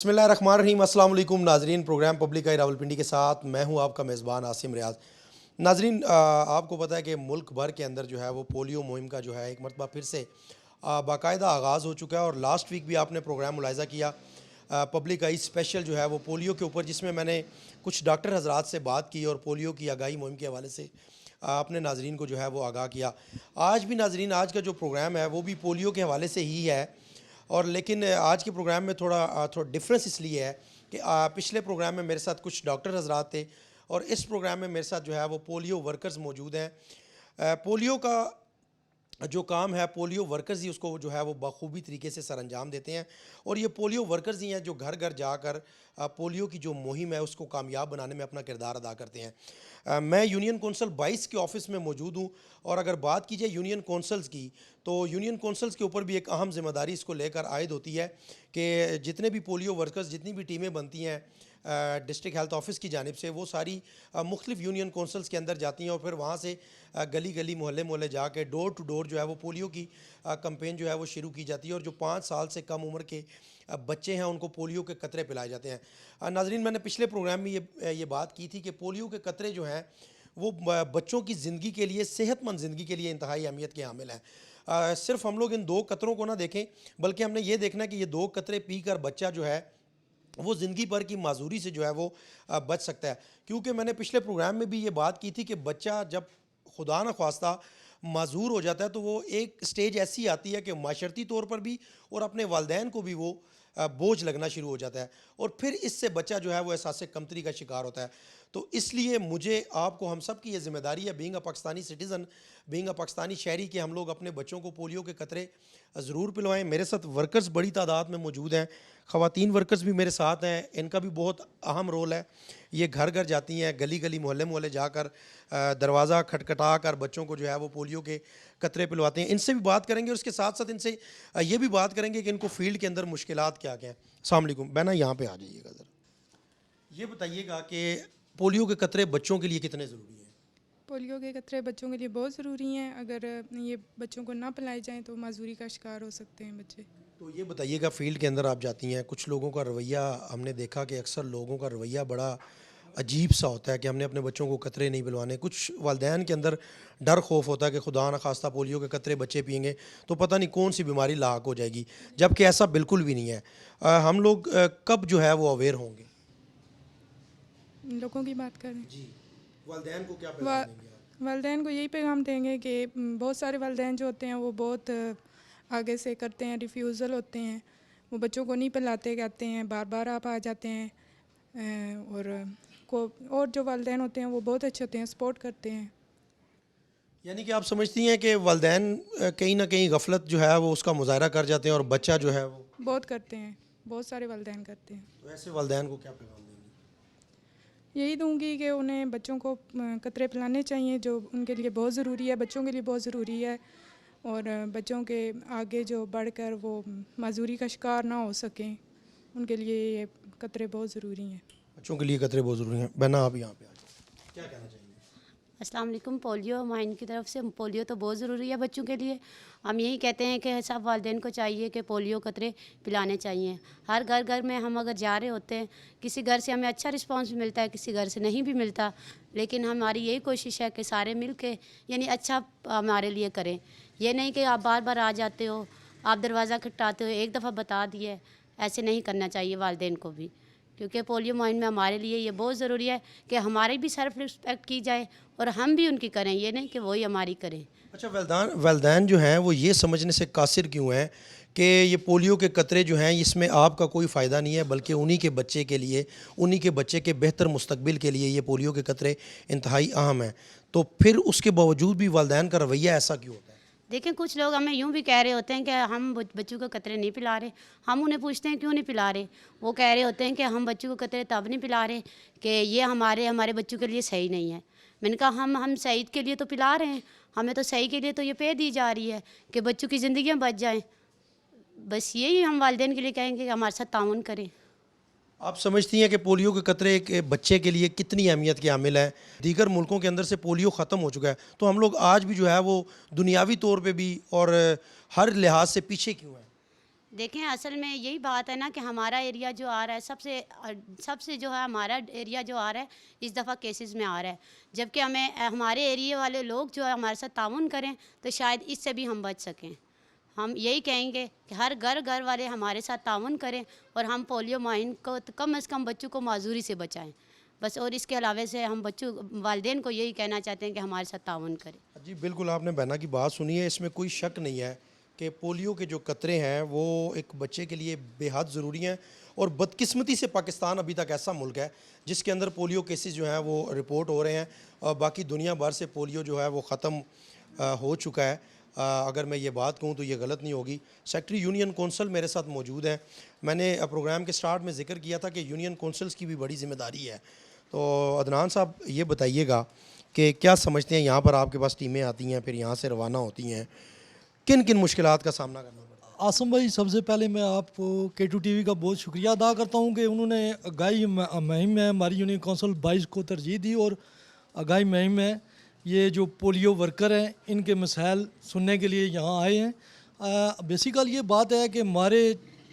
बिस्मिल्लाहिर्रहमानिर्रहीम। अस्सलाम वालेकुम नाजरीन। प्रोग्राम पब्लिक आई रावलपिंडी के साथ मैं हूं आपका मेज़बान आसिम रियाज। नाजरीन, आपको पता है कि मुल्क भर के अंदर जो है वो पोलियो मुहिम का जो है एक मरतबा फिर से बाकायदा आगाज़ हो चुका है और लास्ट वीक भी आपने प्रोग्राम मुलाहिज़ा किया पब्लिक आई स्पेशल जो है वो पोलियो के ऊपर, जिसमें मैंने कुछ डॉक्टर हजरात से बात की और पोलियो की आगाही मुहिम के हवाले से अपने नाजरीन को जो है वो आगाह किया। आज भी नाजरीन, आज का जो प्रोग्राम है वो भी पोलियो के हवाले से ही है। और लेकिन आज के प्रोग्राम में थोड़ा डिफरेंस इसलिए है कि पिछले प्रोग्राम में मेरे साथ कुछ डॉक्टर हजरात थे और इस प्रोग्राम में मेरे साथ जो है वो पोलियो वर्कर्स मौजूद हैं। पोलियो का जो काम है, पोलियो वर्कर्स ही उसको जो है वो बखूबी तरीके से सरअंजाम देते हैं और ये पोलियो वर्कर्स ही हैं जो घर घर जाकर पोलियो की जो मुहिम है उसको कामयाब बनाने में अपना किरदार अदा करते हैं। मैं यूनियन कौंसल 22 के ऑफ़िस में मौजूद हूँ और अगर बात की जाए यूनियन कौंसल्स की, तो यूनियन कौंसल्स के ऊपर भी एक अहम ज़िम्मेदारी इसको लेकर आयद होती है कि जितने भी पोलियो वर्कर्स, जितनी भी टीमें बनती हैं डिस्ट्रिक्ट हेल्थ ऑफिस की जानिब से, वो सारी मुख्तलिफ यूनियन कौंसल्स के अंदर जाती हैं और फिर वहाँ से गली गली मोहल्ले मोहल्ले जाके डोर टू डोर जो है वो पोलियो की कंपेन जो है वो शुरू की जाती है और जो 5 साल से कम उम्र के बच्चे हैं उनको पोलियो के कतरे पिलाए जाते हैं। नाजरीन, मैंने पिछले प्रोग्राम में ये बात की थी कि पोलियो के कतरे जो हैं वो बच्चों की ज़िंदगी के लिए, सेहतमंद ज़िंदगी के लिए इंतहाई अहमियत के हामिल हैं। सिर्फ हम लोग इन 2 कतरों को ना देखें, बल्कि हमने ये देखना है कि ये 2 कतरे पी कर बच्चा जो है वो ज़िंदगी भर की माजूरी से जो है वो बच सकता है। क्योंकि मैंने पिछले प्रोग्राम में भी ये बात की थी कि बच्चा जब खुदा न ख्वास्ता माजूर हो जाता है तो वो एक स्टेज ऐसी आती है कि माशरती तौर पर भी और अपने वालदैन को भी वो बोझ लगना शुरू हो जाता है और फिर इससे बच्चा जो है वो एहसास कमतरी का शिकार होता है। तो इसलिए मुझे, आपको, हम सब की ये ज़िम्मेदारी है, being a Pakistani citizen, being a Pakistani शहरी, कि हम लोग अपने बच्चों को पोलियो के कतरे ज़रूर पिलवाएं। मेरे साथ वर्कर्स बड़ी तादाद में मौजूद हैं, ख़वातीन वर्कर्स भी मेरे साथ हैं, इनका भी बहुत अहम रोल है। ये घर घर जाती हैं, गली गली मोहल्ले मोहल्ले जाकर दरवाज़ा खटखटा कर बच्चों को जो है वो पोलियो के कतरे पिलवाते हैं। इनसे भी बात करेंगे और उसके साथ साथ इनसे ये भी बात करेंगे कि इनको फील्ड के अंदर मुश्किलात क्या क्या हैं। अस्सलाम वालेकुम बहना, यहाँ पे आ जाइएगा ज़रा। ये बताइएगा कि पोलियो के कतरे बच्चों के लिए कितने ज़रूरी हैं? पोलियो के कतरे बच्चों के लिए बहुत ज़रूरी हैं। अगर ये बच्चों को ना पिलाए जाएं तो माजूरी का शिकार हो सकते हैं बच्चे। तो ये बताइएगा, फील्ड के अंदर आप जाती हैं, कुछ लोगों का रवैया, हमने देखा कि अक्सर लोगों का रवैया बड़ा अजीब सा होता है कि हमने अपने बच्चों को कतरे नहीं पिलवाने। कुछ वालदैन के अंदर डर खौफ होता है कि खुदा न खास्ता पोलियो के कतरे बच्चे पिएंगे तो पता नहीं कौन सी बीमारी लाक हो जाएगी, जबकि ऐसा बिल्कुल भी नहीं है। हम लोग कब जो है वो अवेयर होंगे? लोगों की बात करें, जी, वालदैन को क्या वा पैगाम देंगे आप? वालदैन को यही पैगाम देंगे कि बहुत सारे वालदैन जो होते हैं वो बहुत आगे से करते हैं, रिफ्यूज़ल होते हैं, वो बच्चों को नहीं पिलाते, कहते हैं बार बार आप आ जाते हैं। और जो वालदैन होते हैं वो बहुत अच्छे होते हैं, सपोर्ट करते हैं। यानी कि आप समझती हैं कि वालदैन कहीं ना कहीं गफलत जो है वो उसका मुजाहरा कर जाते हैं और बच्चा जो है वो, बहुत करते हैं, बहुत सारे वालदैन करते हैं। तो ऐसे वालदैन को क्या पैगाम देंगे? यही दूंगी कि उन्हें बच्चों को कतरे पिलाने चाहिए, जो उनके लिए बहुत ज़रूरी है, बच्चों के लिए बहुत ज़रूरी है। और बच्चों के आगे जो बढ़कर वो माजूरी का शिकार ना हो सकें, उनके लिए ये कतरे बहुत ज़रूरी हैं। बच्चों के लिए कतरे बहुत ज़रूरी हैं। बहना, आप यहाँ पे आ जाए, क्या कहना चाहेंगे? अस्सलाम वालेकुम। पोलियो माइन की तरफ से, पोलियो तो बहुत ज़रूरी है बच्चों के लिए। हम यही कहते हैं कि सब वालिदैन को चाहिए कि पोलियो कतरे पिलाने चाहिए। हर घर घर में हम अगर जा रहे होते हैं, किसी घर से हमें अच्छा रिस्पांस मिलता है, किसी घर से नहीं भी मिलता, लेकिन हमारी यही कोशिश है कि सारे मिल के यानी अच्छा हमारे लिए करें। ये नहीं कि आप बार बार आ जाते हो, आप दरवाज़ा खटखटाते हो, एक दफ़ा बता दिए, ऐसे नहीं करना चाहिए वालिदैन को भी। क्योंकि पोलियो मुहिम में हमारे लिए ये बहुत ज़रूरी है कि हमारी भी सेल्फ रिस्पेक्ट की जाए और हम भी उनकी करें, ये नहीं कि वही हमारी करें। अच्छा, वालदैन जो हैं वो ये समझने से कासिर क्यों हैं कि ये पोलियो के कतरे जो हैं इसमें आपका कोई फ़ायदा नहीं है, बल्कि उन्हीं के बच्चे के लिए, उन्हीं के बच्चे के बेहतर मुस्तकबिल के लिए ये पोलियो के कतरे इंतहाई अहम हैं, तो फिर उसके बावजूद भी वालदैन का रवैया ऐसा क्यों होता है? देखें, कुछ लोग हमें यूँ भी कह रहे होते हैं कि हम बच्चों को कतरे नहीं पिला रहे। हम उन्हें पूछते हैं क्यों नहीं पिला रहे, वो कह रहे होते हैं कि हम बच्चों को कतरे तब नहीं पिला रहे कि ये हमारे बच्चों के लिए सही नहीं है। मैंने कहा हम सही के लिए तो पिला रहे हैं, हमें तो सही के लिए तो ये पे दी जा रही है कि बच्चों की ज़िंदगियाँ बच जाएँ। बस यही हम वालिदैन के लिए कहेंगे कि हमारे साथ ताउन करें। आप समझती हैं कि पोलियो के कतरे एक बच्चे के लिए कितनी अहमियत के हामिल हैं? दीगर मुल्कों के अंदर से पोलियो ख़त्म हो चुका है, तो हम लोग आज भी जो है वो दुनियावी तौर पे भी और हर लिहाज से पीछे क्यों हैं? देखें, असल में यही बात है ना कि हमारा एरिया जो आ रहा है सबसे जो है हमारा एरिया जो आ रहा है इस दफ़ा केसेस में आ रहा है, जबकि हमें हमारे एरिया वाले लोग जो है हमारे साथ ताउन करें तो शायद इससे भी हम बच सकें। हम यही कहेंगे कि हर घर वाले हमारे साथ ताउन करें और हम पोलियो मुहिम को तो कम से कम बच्चों को माजूरी से बचाएं बस। और इसके अलावे से हम बच्चों वालिदैन को यही कहना चाहते हैं कि हमारे साथ ताउन करें। जी बिल्कुल, आपने बहना की बात सुनी है, इसमें कोई शक नहीं है कि पोलियो के जो कतरे हैं वो एक बच्चे के लिए बेहद ज़रूरी हैं। और बदकिस्मती से पाकिस्तान अभी तक ऐसा मुल्क है जिसके अंदर पोलियो केसेस जो हैं वो रिपोर्ट हो रहे हैं, और बाकी दुनिया भर से पोलियो जो है वो ख़त्म हो चुका है। अगर मैं ये बात कहूँ तो ये गलत नहीं होगी। सेक्रेटरी यूनियन कौंसिल मेरे साथ मौजूद हैं। मैंने प्रोग्राम के स्टार्ट में जिक्र किया था कि यूनियन कौंसिल्स की भी बड़ी ज़िम्मेदारी है। तो अदनान साहब ये बताइएगा कि क्या समझते हैं, यहाँ पर आपके पास टीमें आती हैं, फिर यहाँ से रवाना होती हैं, किन किन मुश्किलात का सामना करना पड़ता है? आसम भाई, सबसे पहले मैं आपको K2 TV का बहुत शुक्रिया अदा करता हूँ कि उन्होंने आगाही मुहिम में हमारी यूनियन कौंसिल 22 को तरजीह दी और आगाही मुहिम में ये जो पोलियो वर्कर हैं इनके मसाइल सुनने के लिए यहाँ आए हैं। बेसिकल ये बात है कि हमारे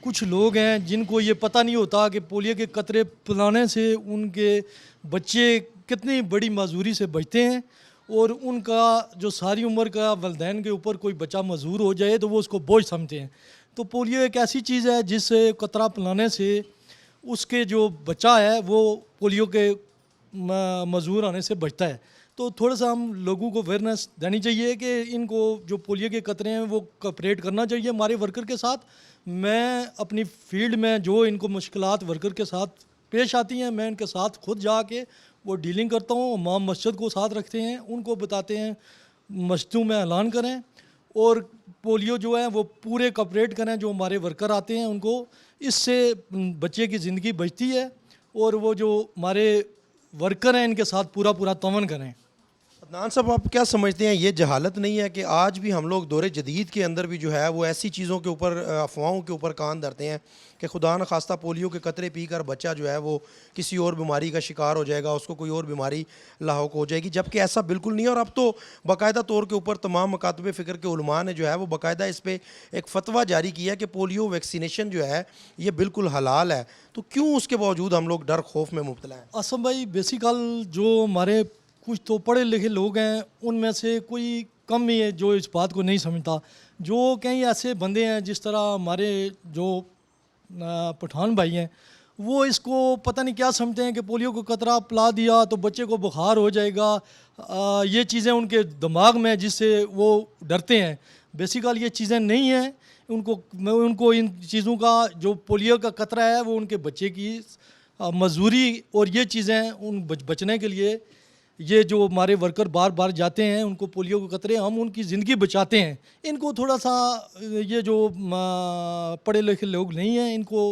कुछ लोग हैं जिनको ये पता नहीं होता कि पोलियो के कतरे पिलाने से उनके बच्चे कितनी बड़ी माजूरी से बचते हैं, और उनका जो सारी उम्र का वलदैन के ऊपर कोई बच्चा मजबूर हो जाए तो वो उसको बोझ समझते हैं। तो पोलियो एक ऐसी चीज़ है जिससे कतरा पिलाने से उसके जो बच्चा है वो पोलियो के मजबूर आने से बचता है। तो थोड़ा सा हम लोगों को अवेयरनेस देनी चाहिए कि इनको जो पोलियो के कतरे हैं वो कॉपरेट करना चाहिए हमारे वर्कर के साथ। मैं अपनी फील्ड में जो इनको मुश्किलात वर्कर के साथ पेश आती हैं, मैं इनके साथ खुद जाके वो डीलिंग करता हूँ। इमाम मस्जिद को साथ रखते हैं, उनको बताते हैं मस्जिदों में ऐलान करें और पोलियो जो है वो पूरे कॉपरेट करें। जो हमारे वर्कर आते हैं उनको इससे बच्चे की ज़िंदगी बचती है, और वो जो हमारे वर्कर हैं इनके साथ पूरा तावन करें। अदनान साहब, आप क्या समझते हैं, ये जहालत नहीं है कि आज भी हम लोग दौरे जदीद के अंदर भी जो है वो ऐसी चीज़ों के ऊपर, अफवाहों के ऊपर कान धरते हैं कि खुदा न खास्ता पोलियो के कतरे पीकर बच्चा जो है वो किसी और बीमारी का शिकार हो जाएगा, उसको कोई और बीमारी लाहुक हो जाएगी, जबकि ऐसा बिल्कुल नहीं है। और अब तो बाकायदा तौर के ऊपर तमाम मकातबे फ़िक्र के उलमा ने जो है वो बाकायदा इस पर एक फ़तवा जारी किया है कि पोलियो वैक्सीनेशन जो है ये बिल्कुल हलाल है। तो क्यों उसके बावजूद हम लोग डर खौफ में मुब्तला हैं? असम भाई, बेसिकल जो हमारे कुछ तो पढ़े लिखे लोग हैं उनमें से कोई कम ही है जो इस बात को नहीं समझता। जो कई ऐसे बंदे हैं जिस तरह हमारे जो पठान भाई हैं, वो इसको पता नहीं क्या समझते हैं कि पोलियो को कतरा पिला दिया तो बच्चे को बुखार हो जाएगा। ये चीज़ें उनके दिमाग में जिससे वो डरते हैं। बेसिकल ये चीज़ें नहीं हैं। उनको इन चीज़ों का जो पोलियो का कतरा है वो उनके बच्चे की मजबूरी और ये चीज़ें उन बचने के लिए ये जो हमारे वर्कर बार बार जाते हैं उनको पोलियो के कतरे, हम उनकी ज़िंदगी बचाते हैं। इनको थोड़ा सा ये जो पढ़े लिखे लोग नहीं हैं इनको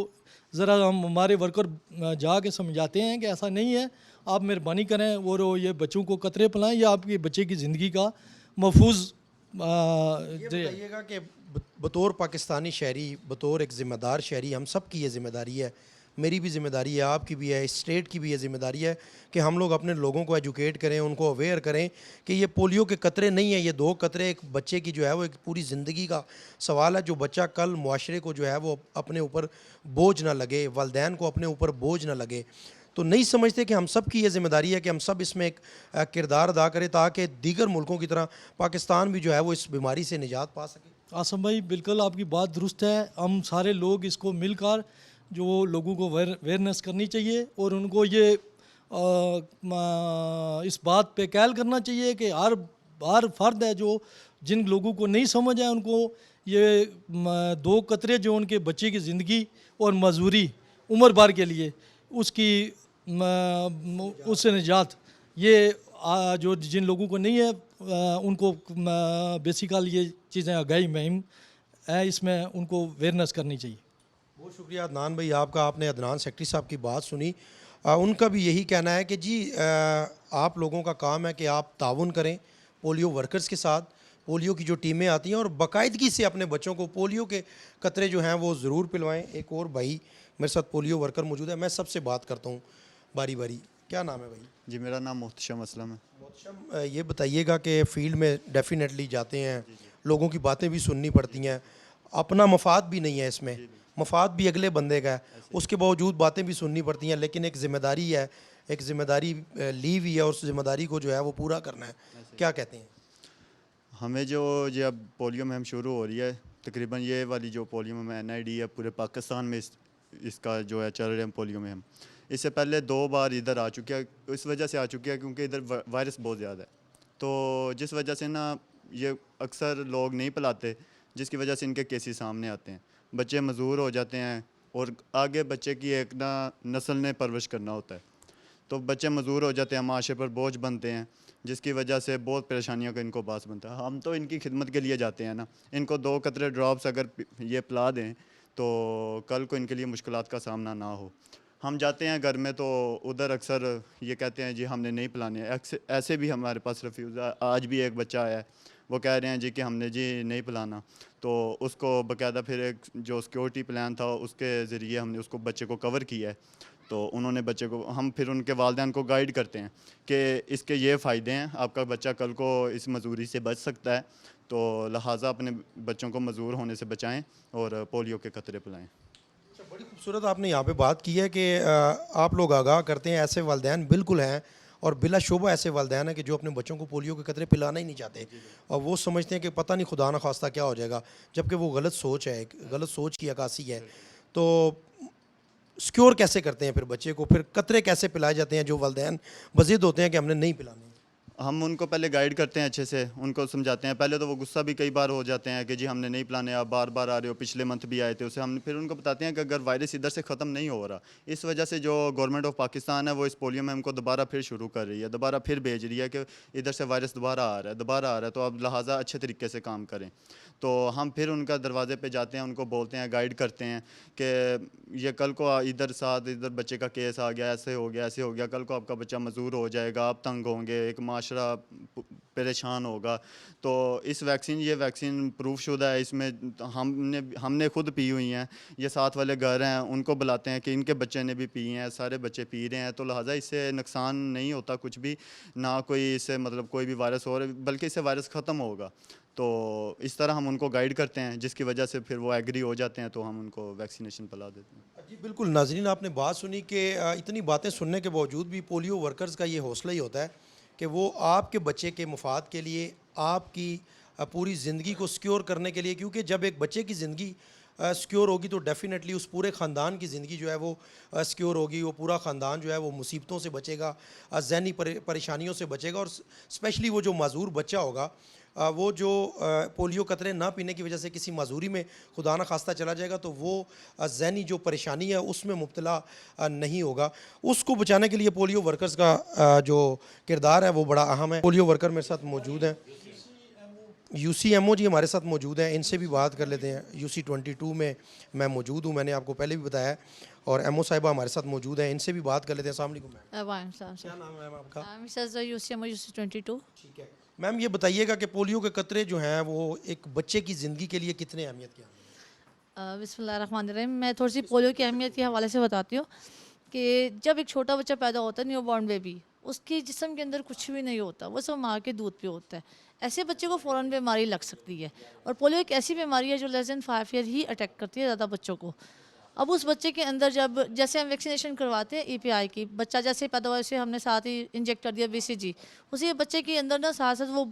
ज़रा हम हमारे वर्कर जाके समझाते हैं कि ऐसा नहीं है, आप मेहरबानी करें और ये बच्चों को कतरे पिलाएं या आपके बच्चे की ज़िंदगी का महफूज बताइएगा कि बतौर पाकिस्तानी शहरी, बतौर एक ज़िम्मेदार शहरी, हम सब की ये ज़िम्मेदारी है, मेरी भी ज़िम्मेदारी है, आपकी भी है, स्टेट की भी ये ज़िम्मेदारी है कि हम लोग अपने लोगों को एजुकेट करें, उनको अवेयर करें कि ये पोलियो के कतरे नहीं है, ये 2 कतरे एक बच्चे की जो है वो एक पूरी ज़िंदगी का सवाल है। जो बच्चा कल मुआशरे को जो है वो अपने ऊपर बोझ ना लगे, वालिदैन को अपने ऊपर बोझ ना लगे। तो नहीं समझते कि हम सब की ये ज़िम्मेदारी है कि हम सब इसमें एक किरदार अदा करें ताकि दीगर मुल्कों की तरह पाकिस्तान भी जो है वो इस बीमारी से निजात पा सके। आसम भाई, बिल्कुल आपकी बात दुरुस्त है। हम सारे लोग इसको मिलकर जो लोगों को अवेयरनेस करनी चाहिए और उनको ये इस बात पे कैल करना चाहिए कि हर फर्द है जो जिन लोगों को नहीं समझ है उनको ये 2 कतरे जो उनके बच्चे की ज़िंदगी और मजबूरी उम्र भर के लिए उसकी उससे निजात, ये जो जिन लोगों को नहीं है उनको बेसिकल ये चीज़ें आगाही मुहिम है, इसमें उनको अवेयरनेस करनी चाहिए। बहुत शुक्रिया अदनान भाई आपका। आपने अदनान सेक्रेटरी साहब की बात सुनी। उनका भी यही कहना है कि जी आप लोगों का काम है कि आप ताउन करें पोलियो वर्कर्स के साथ, पोलियो की जो टीमें आती हैं और बाकायदगी से अपने बच्चों को पोलियो के कतरे जो हैं वो ज़रूर पिलवाएं। एक और भाई मेरे साथ पोलियो वर्कर मौजूद है, मैं सबसे बात करता हूँ बारी बारी। क्या नाम है भाई? जी, मेरा नाम मोहतशम असलम है। मोहतशम, ये बताइएगा कि फ़ील्ड में डेफिनेटली जाते हैं, लोगों की बातें भी सुननी पड़ती हैं, अपना मफाद भी नहीं है इसमें, मफाद भी अगले बंदे का है, उसके बावजूद बातें भी सुननी पड़ती हैं, लेकिन एक ज़िम्मेदारी है, एक ज़िम्मेदारी ली हुई है और उस ज़िम्मेदारी को जो है वो पूरा करना है। क्या कहते हैं? हमें जो ये अब पोलियो मुहिम शुरू हो रही है, तकरीबन ये वाली जो पोलियो मुहिम NID है पूरे पाकिस्तान में इसका जो है चल रहा है पोलियो मुहिम। इससे पहले 2 बार इधर आ चुकी है, इस वजह से आ चुकी है क्योंकि इधर वायरस बहुत ज़्यादा है, तो जिस वजह से ना ये अक्सर लोग नहीं पिलाते, जिसकी वजह से इनके केसेस सामने आते हैं, बच्चे मजबूर हो जाते हैं और आगे बच्चे की एक ना नस्ल ने परवरिश करना होता है, तो बच्चे मजबूर हो जाते हैं, माशरे पर बोझ बनते हैं, जिसकी वजह से बहुत परेशानियों का इनको बास बनता है। हम तो इनकी खिदमत के लिए जाते हैं ना, इनको 2 कतरे ड्रॉप्स अगर ये पिला दें तो कल को इनके लिए मुश्किलात का सामना ना हो। हम जाते हैं घर में तो उधर अक्सर ये कहते हैं जी हमने नहीं पिलाने हैं, ऐसे भी हमारे पास रिफ्यूज़ आज भी एक बच्चा आया है, वो कह रहे हैं जी कि हमने जी नहीं पिलाना, तो उसको बाकायदा फिर एक जो सिक्योरिटी प्लान था उसके ज़रिए हमने उसको बच्चे को कवर किया है, तो उन्होंने बच्चे को हम फिर उनके वालिदैन को गाइड करते हैं कि इसके ये फ़ायदे हैं, आपका बच्चा कल को इस मजूरी से बच सकता है, तो लिहाजा अपने बच्चों को मजूर होने से बचाएं और पोलियो के खतरे पिलाएं। अच्छा, बड़ी खूबसूरत आपने यहाँ पे बात की है कि आप लोग आगाह करते हैं, ऐसे वालिदैन बिल्कुल हैं और बिलाशुबा ऐसे वालिदैन हैं कि जो अपने बच्चों को पोलियो के कतरे पिलाना ही नहीं चाहते और वो समझते हैं कि पता नहीं खुदा न खास्ता क्या हो जाएगा, जबकि वो गलत सोच है, एक गलत सोच की अक्कासी है। तो सिक्योर कैसे करते हैं फिर बच्चे को, फिर कतरे कैसे पिलाए जाते हैं जो वालिदैन बज़िद होते हैं कि हमने नहीं पिलाने? हम उनको पहले गाइड करते हैं, अच्छे से उनको समझाते हैं। पहले तो वो गुस्सा भी कई बार हो जाते हैं कि जी हमने नहीं पिलाने, आप बार बार आ रहे हो, पिछले मंथ भी आए थे, उसे हम फिर उनको बताते हैं कि अगर वायरस इधर से ख़त्म नहीं हो रहा, इस वजह से जो गवर्नमेंट ऑफ पाकिस्तान है वो इस पोलियो मुहिम को दोबारा फिर शुरू कर रही है, दोबारा फिर भेज रही है कि इधर से वायरस दोबारा आ रहा है, तो आप लिहाजा अच्छे तरीके से काम करें। तो हम फिर उनका दरवाजे पे जाते हैं, उनको बोलते हैं, गाइड करते हैं कि ये कल को इधर बच्चे का केस आ गया, ऐसे हो गया, ऐसे हो गया, कल को आपका बच्चा मजबूर हो जाएगा, आप तंग होंगे, एक माशरा परेशान होगा। तो ये वैक्सीन प्रूफ शुदा है, इसमें हमने खुद पी हुई हैं, ये साथ वाले घर हैं उनको बुलाते हैं कि इनके बच्चे ने भी पी हैं, सारे बच्चे पी रहे हैं, तो लिहाजा इससे नुकसान नहीं होता कुछ भी, ना कोई इससे मतलब कोई भी वायरस हो रहा है, बल्कि इससे वायरस ख़त्म होगा। तो इस तरह हम उनको गाइड करते हैं, जिसकी वजह से फिर वो एग्री हो जाते हैं, तो हम उनको वैक्सीनेशन पिला देते हैं। जी बिल्कुल नाज़रीन, आपने बात सुनी कि इतनी बातें सुनने के बावजूद भी पोलियो वर्कर्स का ये हौसला ही होता है कि वो आपके बच्चे के मफाद के लिए, आपकी पूरी ज़िंदगी को सिक्योर करने के लिए, क्योंकि जब एक बच्चे की ज़िंदगी सिक्योर होगी तो डेफ़िनेटली उस पूरे ख़ानदान की ज़िंदगी जो है वो सिक्योर होगी, वो पूरा ख़ानदान जो है वो मुसीबतों से बचेगा, ज़हनी परेशानियों से बचेगा और स्पेशली वो जो माजूर बच्चा होगा, वो जो पोलियो कतरे ना पीने की वजह से किसी माजूरी में खुदा न खास्ता चला जाएगा, तो वो ज़हनी जो परेशानी है उसमें मुब्तला नहीं होगा। उसको बचाने के लिए पोलियो वर्कर्स का जो किरदार है वो बड़ा अहम है। पोलियो वर्कर मेरे साथ मौजूद हैं, UCMO जी हमारे साथ मौजूद हैं, इनसे भी बात कर लेते हैं। UC22 में मैं मौजूद हूँ, मैंने आपको पहले भी बताया, और MO साहिबा हमारे साथ मौजूद हैं, इनसे भी बात कर लेते हैं। अस्सलाम वालेकुम मैम, क्या नाम है मैम आपका? UC22। ठीक है मैम, ये बताइएगा कि पोलियो के कतरे जो हैं वो एक बच्चे की ज़िंदगी के लिए कितने अहमियत के हैं? बिस्मिल्लाहिर्रहमानिर्रहीम। मैं थोड़ी सी पोलियो की अहमियत के हवाले से बताती हूँ कि जब एक छोटा बच्चा पैदा होता है, न्यू बॉर्न बेबी, उसके जिस्म के अंदर कुछ भी नहीं होता, वो सब माँ के दूध पे होता है। ऐसे बच्चे को फ़ौरन बीमारी लग सकती है, और पोलियो एक ऐसी बीमारी है जो लेस दैन 5 ईयर ही अटैक करती है ज़्यादा बच्चों को। अब उस बच्चे के अंदर जब जैसे हम वैक्सीनेशन करवाते हैं EPI की, बच्चा जैसे पैदा हुआ से हमने साथ ही इंजेक्ट कर दिया BCG, उसी बच्चे के अंदर ना साथ साथ वो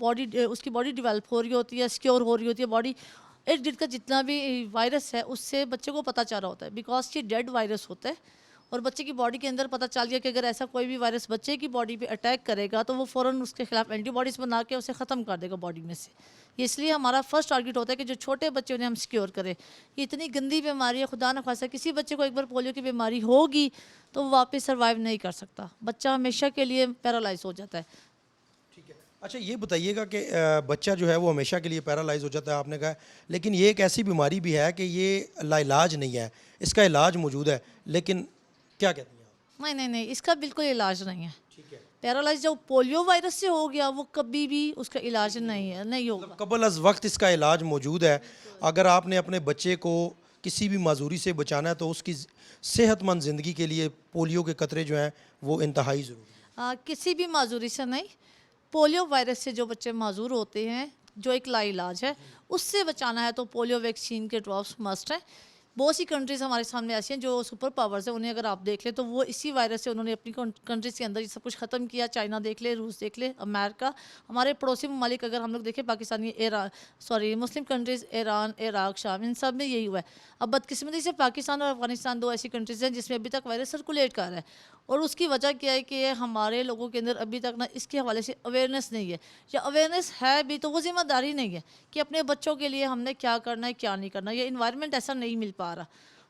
उसकी बॉडी डेवलप हो रही होती है, सिक्योर हो रही होती है बॉडी। इर्द गिर्द का जितना भी वायरस है उससे बच्चे को पता चल रहा होता है, बिकॉज ये डेड वायरस होता है, और बच्चे की बॉडी के अंदर पता चल गया कि अगर ऐसा कोई भी वायरस बच्चे की बॉडी पे अटैक करेगा तो वो फ़ौरन उसके खिलाफ एंटीबॉडीज़ बना के उसे ख़त्म कर देगा बॉडी में से। इसलिए हमारा फर्स्ट टारगेट होता है कि जो छोटे बच्चे उन्हें हम सिक्योर करें। ये इतनी गंदी बीमारी है, खुदा न खासा किसी बच्चे को एक बार पोलियो की बीमारी होगी तो वो वापस सर्वाइव नहीं कर सकता, बच्चा हमेशा के लिए पैरालाइज हो जाता है। ठीक है, अच्छा ये बताइएगा कि बच्चा जो है वो हमेशा के लिए पैरालाइज हो जाता है, आपने कहा, लेकिन ये एक ऐसी बीमारी भी है कि ये लाइलाज नहीं है, इसका इलाज मौजूद है, लेकिन क्या कहती हैं आप? नहीं, इसका बिल्कुल इलाज नहीं है। ठीक है, पैरालाइज जब पोलियो वायरस से हो गया वो कभी भी उसका इलाज नहीं होगा। कबल अज़ वक्त इसका इलाज मौजूद है। अगर आपने अपने बच्चे को किसी भी माजूरी से बचाना है तो उसकी सेहतमंद ज़िंदगी के लिए पोलियो के कतरे जो हैं वो इंतहाई ज़रूरी है। किसी भी माजूरी से नहीं, पोलियो वायरस से जो बच्चे माजूर होते हैं, जो एक लाइलाज है, उससे बचाना है तो पोलियो वैक्सीन के ड्रॉप्स मस्ट हैं। बहुत सी कंट्रीज़ हमारे सामने ऐसी हैं जो सुपर पावर्स हैं, उन्हें अगर आप देख लें तो वो इसी वायरस से उन्होंने अपनी कंट्रीज़ के अंदर ये सब कुछ ख़त्म किया। चाइना देख ले, रूस देख ले, अमेरिका, हमारे पड़ोसी ममालिक अगर हम लोग देखें पाकिस्तानी मुस्लिम कंट्रीज़ ईरान, इराक, शाम, इन सब में यही हुआ है। अब बदकिस्मती से पाकिस्तान और अफगानिस्तान दो ऐसी कंट्रीज़ हैं जिसमें अभी तक वायरस सर्कुलेट कर रहा है, और उसकी वजह क्या है कि हमारे लोगों के अंदर अभी तक ना इसके हवाले से अवेयरनेस नहीं है, या अवेयरनेस है भी तो वो ज़िम्मेदारी नहीं है कि अपने बच्चों के लिए हमने क्या करना है क्या नहीं करना। ये इन्वायरमेंट ऐसा नहीं मिल पा रहा,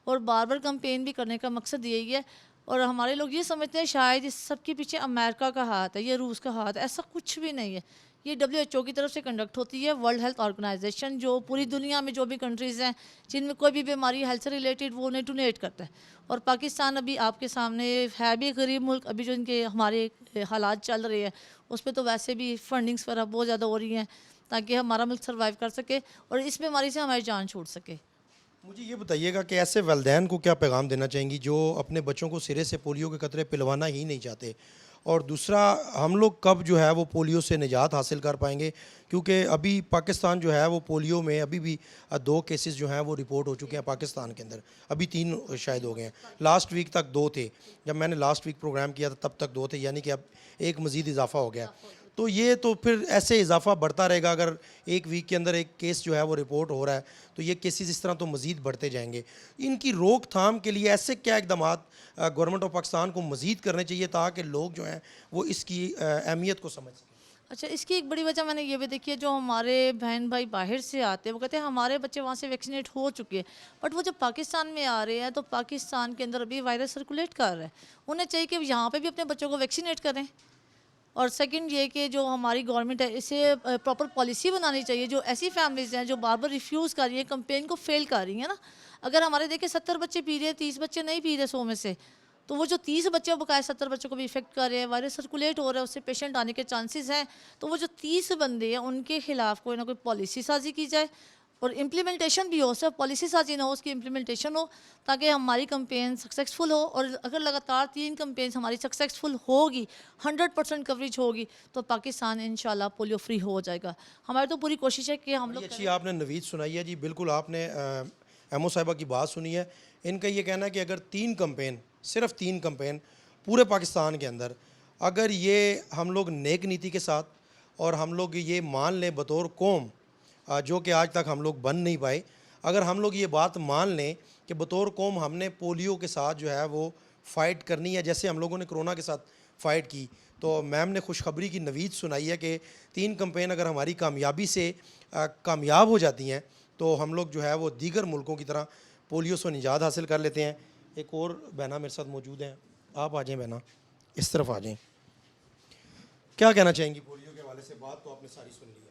और बार बार कंपेन भी करने का मकसद यही है। और हमारे लोग ये समझते हैं शायद इस सब के पीछे अमेरिका का हाथ है या रूस का हाथ है, ऐसा कुछ भी नहीं है। ये WHO की तरफ से कंडक्ट होती है, वर्ल्ड हेल्थ ऑर्गेनाइजेशन, जो पूरी दुनिया में जो भी कंट्रीज़ हैं जिनमें कोई भी बीमारी हेल्थ से रिलेटेड, वो उन्हें डोनेट करता है। और पाकिस्तान अभी आपके सामने है भी गरीब मुल्क, अभी जो इनके हमारे हालात चल रहे हैं उस पर तो वैसे भी फंडिंग्स वगैरह बहुत ज़्यादा हो रही हैं ताकि हमारा मुल्क सर्वाइव कर सके और इस बीमारी से हमारी जान छूट सके। मुझे ये बताइएगा कि ऐसे वालिदैन को क्या पैगाम देना चाहेंगी जो अपने बच्चों को सिरे से पोलियो के कतरे पिलवाना ही नहीं चाहते, और दूसरा हम लोग कब जो है वो पोलियो से निजात हासिल कर पाएंगे, क्योंकि अभी पाकिस्तान जो है वो पोलियो में अभी भी 2 केसेस जो हैं वो रिपोर्ट हो चुके हैं पाकिस्तान के अंदर, अभी 3 शायद हो गए हैं। लास्ट वीक तक 2 थे, जब मैंने लास्ट वीक प्रोग्राम किया था तब तक 2 थे, यानी कि अब एक मज़ीद इजाफा हो गया। तो ये तो फिर ऐसे इजाफा बढ़ता रहेगा, अगर एक वीक के अंदर एक केस जो है वो रिपोर्ट हो रहा है तो ये केसेस इस तरह तो मज़ीद बढ़ते जाएंगे। इनकी रोकथाम के लिए ऐसे क्या इकदाम गवर्नमेंट ऑफ पाकिस्तान को मज़ीद करने चाहिए ताकि लोग जो हैं वो इसकी अहमियत को समझ सकें? अच्छा, इसकी एक बड़ी वजह मैंने ये भी देखी है, जो हमारे बहन भाई बाहर से आते हैं वो कहते हैं हमारे बच्चे वहाँ से वैक्सीनेट हो चुके हैं, बट वो जब पाकिस्तान में आ रहे हैं तो पाकिस्तान के अंदर अभी वायरस सर्कुलेट कर रहा है। उन्हें चाहिए कि यहाँ पे भी अपने बच्चों को वैक्सीनेट करें। और सेकंड ये कि जो हमारी गवर्नमेंट है इसे प्रॉपर पॉलिसी बनानी चाहिए। जो ऐसी फैमिलीज़ हैं जो बार बार रिफ्यूज़ कर रही हैं, कंपेन को फेल कर रही हैं ना, अगर हमारे देखे 70 बच्चे पी रहे हैं, 30 बच्चे नहीं पी रहे 100 में से, तो वो जो 30 बच्चे बकाया 70 बच्चों को भी इफेक्ट कर रहे हैं, वायरस सर्कुलेट हो रहा है, उससे पेशेंट आने के चांसेस हैं। तो वो जो 30 बंदे हैं उनके खिलाफ कोई ना कोई पॉलिसी साजी की जाए और इम्प्लीमेंटेशन भी हो, सिर्फ पॉलिसी साजी ना हो, उसकी इम्प्लीमेंटेशन हो, ताकि हमारी कंपेन सक्सेसफुल हो। और अगर लगातार 3 कंपेन्स हमारी सक्सेसफुल होगी, 100% कवरेज होगी, तो पाकिस्तान इंशाल्लाह पोलियो फ्री हो जाएगा। हमारी तो पूरी कोशिश है कि हम लोग अच्छी आपने नवीद सुनाई है जी, बिल्कुल आपने एमओ साहिबा की बात सुनी है। इनका ये कहना है कि अगर 3 कंपेन, सिर्फ 3 कंपेन पूरे पाकिस्तान के अंदर, अगर ये हम लोग नेक नीति के साथ और हम लोग ये मान लें बतौर कौम, जो कि आज तक हम लोग बन नहीं पाए, अगर हम लोग ये बात मान लें कि बतौर कौम हमने पोलियो के साथ जो है वो फ़ाइट करनी है जैसे हम लोगों ने कोरोना के साथ फ़ाइट की, तो मैम ने खुशखबरी की नवीद सुनाई है कि 3 कंपेन अगर हमारी कामयाबी से कामयाब हो जाती हैं तो हम लोग जो है वो दीगर मुल्कों की तरह पोलियो से निजात हासिल कर लेते हैं। एक और बहना मेरे साथ मौजूद हैं, आप आ जाएं बहना, इस तरफ आ जाएं। क्या कहना चाहेंगी पोलियो के हवाले से? बात तो आपने सारी सुन ली है।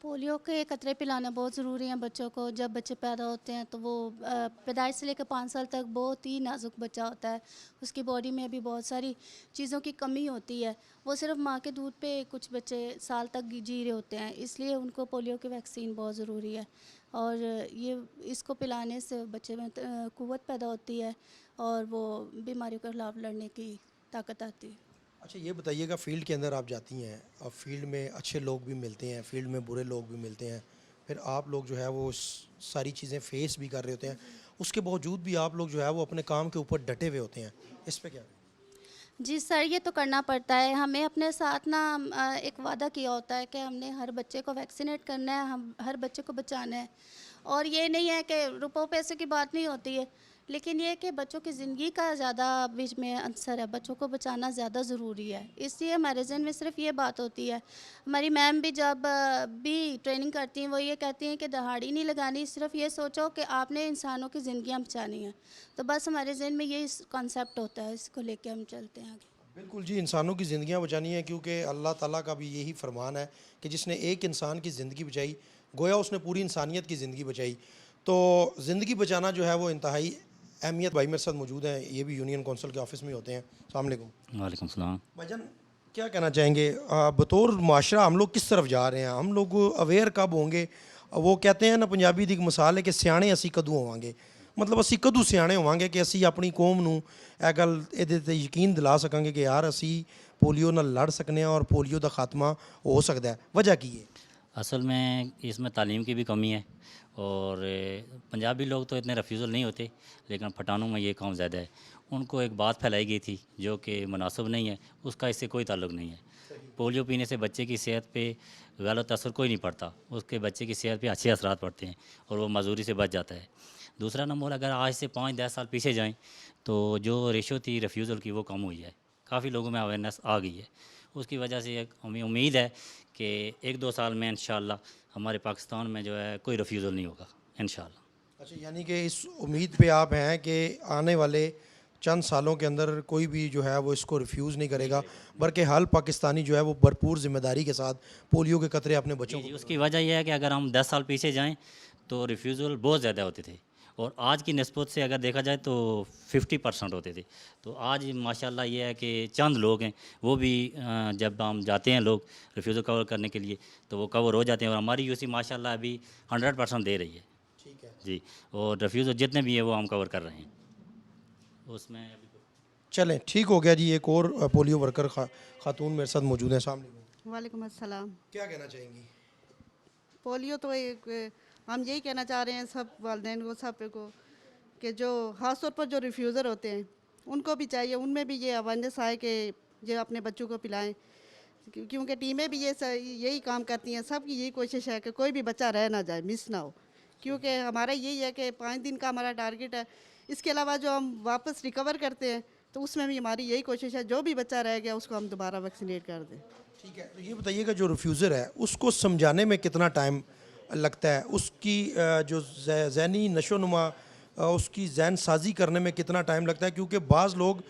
पोलियो के कतरे पिलाना बहुत ज़रूरी है बच्चों को। जब बच्चे पैदा होते हैं तो वो पैदाइश से लेकर 5 साल तक बहुत ही नाजुक बच्चा होता है, उसकी बॉडी में भी बहुत सारी चीज़ों की कमी होती है। वो सिर्फ माँ के दूध पे कुछ बच्चे साल तक जी रहे होते हैं, इसलिए उनको पोलियो की वैक्सीन बहुत ज़रूरी है। और ये इसको पिलाने से बच्चे में क़ुव्वत पैदा होती है और वो बीमारियों के खिलाफ लड़ने की ताकत आती है। अच्छा, ये बताइएगा, फील्ड के अंदर आप जाती हैं, अब फील्ड में अच्छे लोग भी मिलते हैं, फील्ड में बुरे लोग भी मिलते हैं, फिर आप लोग जो है वो सारी चीज़ें फेस भी कर रहे होते हैं, उसके बावजूद भी आप लोग जो है वो अपने काम के ऊपर डटे हुए होते हैं, इस पे क्या? जी सर, ये तो करना पड़ता है। हमें अपने साथ ना एक वादा किया होता है कि हमने हर बच्चे को वैक्सीनेट करना है, हम हर बच्चे को बचाना है। और ये नहीं है कि रुपये पैसे की बात नहीं होती है, लेकिन ये कि बच्चों की ज़िंदगी का ज़्यादा बीच में अंसर है, बच्चों को बचाना ज़्यादा ज़रूरी है। इसलिए हमारे जहन में सिर्फ ये बात होती है। हमारी मैम भी जब भी ट्रेनिंग करती हैं वो ये कहती हैं कि दहाड़ी नहीं लगानी, सिर्फ ये सोचो कि आपने इंसानों की ज़िंदगियाँ बचानी हैं। तो बस हमारे जहन में यही कॉन्सेप्ट होता है, इसको लेके हम चलते हैं आगे। बिल्कुल जी, इंसानों की ज़िंदगियाँ बचानी है, क्योंकि अल्लाह ताला का भी यही फरमान है कि जिसने एक इंसान की ज़िंदगी बचाई गोया उसने पूरी इंसानियत की ज़िंदगी बचाई। तो ज़िंदगी बचाना जो है वो इंतहाई अहमियत। भाई मेरे साथ मौजूद हैं, ये भी यूनियन कौंसिल के ऑफिस में होते हैं। अस्सलाम वालेकुम। वालेकुम सलाम। भाईजान, क्या कहना चाहेंगे, बतौर माशरा हम लोग किस तरफ जा रहे हैं? हम लोग अवेयर कब होंगे? वो कहते हैं ना, पंजाबी दी एक मिसाल है कि सियाने असी कदू होवांगे, मतलब असी कदू सियाने होवांगे कि असी अपनी कौम नूं ਇਹ ਗੱਲ ਇਹਦੇ ਤੇ ਯਕੀਨ ਦਿਲਾ ਸਕਾਂਗੇ ਕਿ यार ਅਸੀਂ पोलियो ਨਾਲ लड़ सकने हैं और पोलियो का खात्मा हो सकता है। वजह की है? असल में इसमें तालीम की भी कमी है और पंजाबी लोग तो इतने रफ्यूज़ल नहीं होते, लेकिन पठानों में ये काम ज़्यादा है। उनको एक बात फैलाई गई थी जो कि मुनासिब नहीं है, उसका इससे कोई ताल्लुक़ नहीं है। पोलियो पीने से बच्चे की सेहत पे गलत असर कोई नहीं पड़ता, उसके बच्चे की सेहत पे अच्छे असरात पड़ते हैं और वो मजदूरी से बच जाता है। दूसरा नंबर, अगर आज से 5-10 साल पीछे जाएं तो जो रेशो थी रिफ्यूज़ल की वो कम हुई है, काफ़ी लोगों में अवेयरनेस आ गई है। उसकी वजह से एक हमें उम्मीद है कि 1-2 साल में इंशाअल्लाह हमारे पाकिस्तान में जो है कोई रिफ्यूज़ल नहीं होगा इंशाअल्लाह। अच्छा, यानी कि इस उम्मीद पे आप हैं कि आने वाले चंद सालों के अंदर कोई भी जो है वो इसको रिफ्यूज़ नहीं करेगा, बल्कि हर पाकिस्तानी जो है वो भरपूर ज़िम्मेदारी के साथ पोलियो के कतरे अपने बच्चों जी, को। उसकी वजह यह है कि अगर हम 10 साल पीछे जाएं तो रिफ्यूज़ल बहुत ज़्यादा होते थे और आज की निस्बत से अगर देखा जाए तो 50% होते थे। तो आज माशाल्लाह ये है कि चंद लोग हैं वो भी जब हम जाते हैं लोग रिफ्यूज़ल कवर करने के लिए तो वो कवर हो जाते हैं और हमारी यूसी माशाल्लाह अभी 100% दे रही है। ठीक है, जी, और रिफ्यूज़ल जितने भी है वो हम कवर कर रहे हैं उसमें अभी। चलें, ठीक हो गया जी। एक और पोलियो वर्कर खातून मेरे साथ मौजूद हैं। अस्सलाम वालेकुम। वालेकुम अस्सलाम। क्या कहना चाहेंगी? पोलियो तो एक हम यही कहना चाह रहे हैं सब वालिदैन को, सब को, कि जो ख़ास तौर पर जो रिफ्यूज़र होते हैं उनको भी चाहिए, उनमें भी ये अवेयरनेस आए कि ये अपने बच्चों को पिलाएं, क्योंकि टीमें भी यही काम करती हैं। सबकी यही कोशिश है कि कोई भी बच्चा रह ना जाए, मिस ना हो, क्योंकि हमारा यही है कि 5 दिन का हमारा टारगेट है। इसके अलावा जो हम वापस रिकवर करते हैं तो उसमें भी हमारी यही कोशिश है, जो भी बच्चा रह गया उसको हम दोबारा वैक्सीनेट कर दें। ठीक है, तो ये बताइएगा जो रिफ्यूज़र है उसको समझाने में कितना टाइम लगता है, उसकी जो ज़हनी नशोनुमा उसकी जहन साजी करने में कितना टाइम लगता है, क्योंकि बाज़ लोग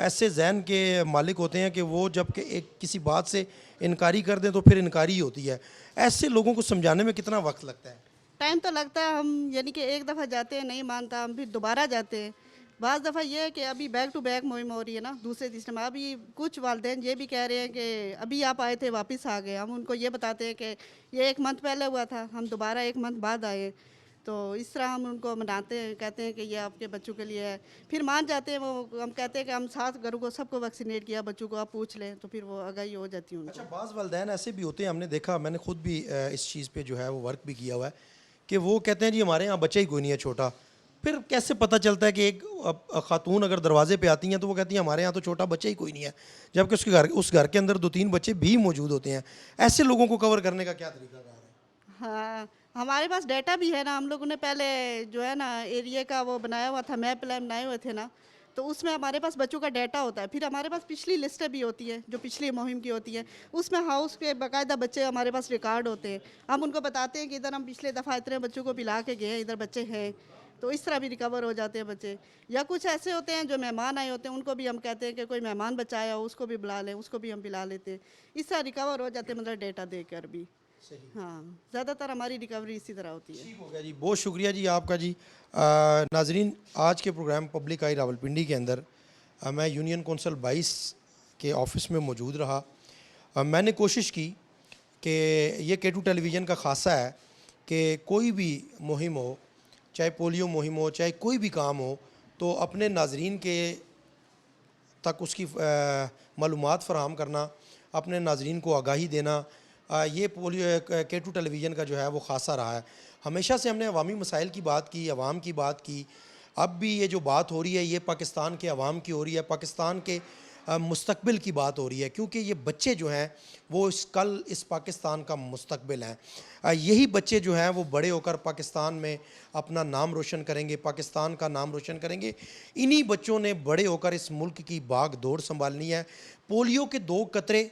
ऐसे जहन के मालिक होते हैं कि वो जब कि एक किसी बात से इनकारी कर दें तो फिर इनकारी ही होती है। ऐसे लोगों को समझाने में कितना वक्त लगता है? टाइम तो लगता है, हम यानी कि एक दफ़ा जाते हैं नहीं मानता, हम फिर दोबारा जाते हैं। बाज़ दफ़ा ये है कि अभी बैक टू बैक मुहिम हो रही है ना, दूसरे तीसरे में। अभी कुछ वालिदैन ये भी कह रहे हैं कि अभी आप आए थे वापस आ गए। हम उनको ये बताते हैं कि ये 1 मंथ पहले हुआ था, हम दोबारा 1 मंथ बाद आए। तो इस तरह हम उनको मनाते हैं, कहते हैं कि ये आपके बच्चों के लिए है। फिर मान जाते हैं वो। हम कहते हैं कि हम 7 घरों को सबको वैक्सीनेट किया, बच्चों को आप पूछ लें, तो फिर वो आगाही हो जाती है उनको। अच्छा, बाज़ वालिदैन ऐसे भी होते हैं, हमने देखा, मैंने खुद भी इस चीज़ पे जो है वो वर्क भी किया हुआ है, कि वो कहते हैं जी हमारे यहाँ बच्चा ही कोई नहीं है छोटा। फिर कैसे पता चलता है कि एक खातून अगर दरवाजे पे आती हैं तो वो कहती हैं हमारे यहाँ तो छोटा बच्चा ही कोई नहीं है, जबकि उस घर के अंदर 2-3 बच्चे भी मौजूद होते हैं। ऐसे लोगों को कवर करने का क्या तरीका है? हाँ, हमारे पास डाटा भी है ना। हम लोगों ने पहले जो है ना एरिया का वो बनाया हुआ था, मैप प्लान बनाए हुए थे ना, तो उसमें हमारे पास बच्चों का डाटा होता है। फिर हमारे पास पिछली लिस्टें भी होती है जो पिछली मुहिम की होती है, उसमें हाउस के बाकायदा बच्चे हमारे पास रिकॉर्ड होते हैं। हम उनको बताते हैं कि इधर हम पिछले दफ़ा इतने बच्चों को पिला के गए, इधर बच्चे हैं, तो इस तरह भी रिकवर हो जाते हैं बच्चे। या कुछ ऐसे होते हैं जो मेहमान आए होते हैं, उनको भी हम कहते हैं कि कोई मेहमान बच्चा आया हो उसको भी बुला लें, उसको भी हम पिला लेते हैं। इस तरह रिकवर हो जाते हैं, मतलब डेटा देकर भी। हाँ, ज़्यादातर हमारी रिकवरी इसी तरह होती है। ठीक हो गया जी, बहुत शुक्रिया जी आपका जी। नाजरीन, आज के प्रोग्राम पब्लिक आई रावलपिंडी के अंदर मैं यूनियन कौंसल 22 के ऑफिस में मौजूद रहा। मैंने कोशिश की कि ये K2 टेलीविज़न का खासा है कि कोई भी मुहिम हो, चाहे पोलियो मुहिम हो, चाहे कोई भी काम हो, तो अपने नाजरीन के तक उसकी मालूमात फ़राहम करना, अपने नाजरीन को आगाही देना, ये पोलियो K2 टेलीविज़न का जो है वो खासा रहा है। हमेशा से हमने अवामी मसाइल की बात की, अवाम की बात की। अब भी ये जो बात हो रही है ये पाकिस्तान के अवाम की हो रही है, पाकिस्तान के मुस्तकबिल की बात हो रही है, क्योंकि ये बच्चे जो हैं वो कल इस पाकिस्तान का मुस्तकबिल हैं। यही बच्चे जो हैं वो बड़े होकर पाकिस्तान में अपना नाम रोशन करेंगे, पाकिस्तान का नाम रोशन करेंगे। इन्हीं बच्चों ने बड़े होकर इस मुल्क की भाग दौड़ संभालनी है। पोलियो के 2 कतरे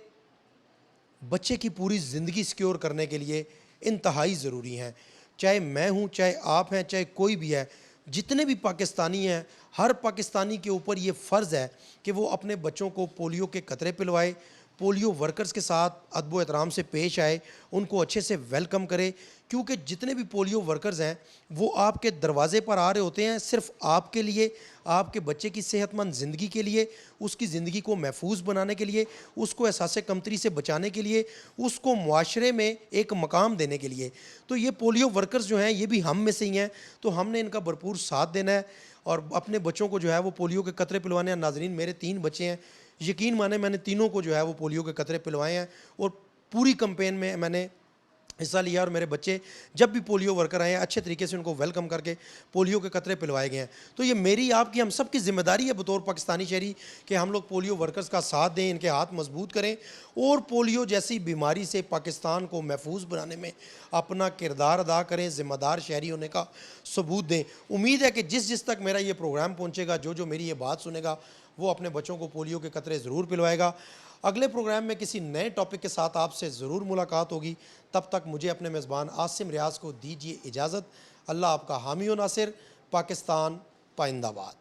बच्चे की पूरी ज़िंदगी सिक्योर करने के लिए इंतहाई ज़रूरी हैं। चाहे मैं हूँ, चाहे आप हैं, चाहे कोई भी है, जितने भी पाकिस्तानी हैं, हर पाकिस्तानी के ऊपर ये फ़र्ज़ है कि वो अपने बच्चों को पोलियो के कतरे पिलवाए, पोलियो वर्कर्स के साथ अदब एहतराम से पेश आए, उनको अच्छे से वेलकम करे, क्योंकि जितने भी पोलियो वर्कर्स हैं वो आपके दरवाज़े पर आ रहे होते हैं सिर्फ़ आपके लिए, आपके बच्चे की सेहतमंद ज़िंदगी के लिए, उसकी ज़िंदगी को महफूज बनाने के लिए, उसको एहसास कमतरी से बचाने के लिए, उसको मुआशरे में एक मकाम देने के लिए। तो ये पोलियो वर्कर्स जो हैं ये भी हम में से ही हैं, तो हमने इनका भरपूर साथ देना है और अपने बच्चों को जो है वो पोलियो के कतरे पिलवाने हैं। नाजरीन, मेरे 3 बच्चे हैं, यकीन माने मैंने तीनों को जो है वो पोलियो के कतरे पिलवाए हैं और पूरी कैंपेन में मैंने हिस्सा लिया और मेरे बच्चे जब भी पोलियो वर्कर आए हैं अच्छे तरीके से उनको वेलकम करके पोलियो के कतरे पिलवाए गए हैं। तो ये मेरी आपकी हम सब की जिम्मेदारी है बतौर पाकिस्तानी शहरी कि हम लोग पोलियो वर्कर्स का साथ दें, इनके हाथ मजबूत करें और पोलियो जैसी बीमारी से पाकिस्तान को महफूज बनाने में अपना किरदार अदा करें, ज़िम्मेदार शहरी होने का सबूत दें। उम्मीद है कि जिस जिस तक मेरा ये प्रोग्राम पहुँचेगा, जो जो मेरी ये बात सुनेगा, वो अपने बच्चों को पोलियो के कतरे ज़रूर पिलवाएगा। अगले प्रोग्राम में किसी नए टॉपिक के साथ आपसे ज़रूर मुलाकात होगी। तब तक मुझे अपने मेज़बान आसिम रियाज को दीजिए इजाज़त। अल्लाह आपका हामी व नासिर। पाकिस्तान पाइंदाबाद।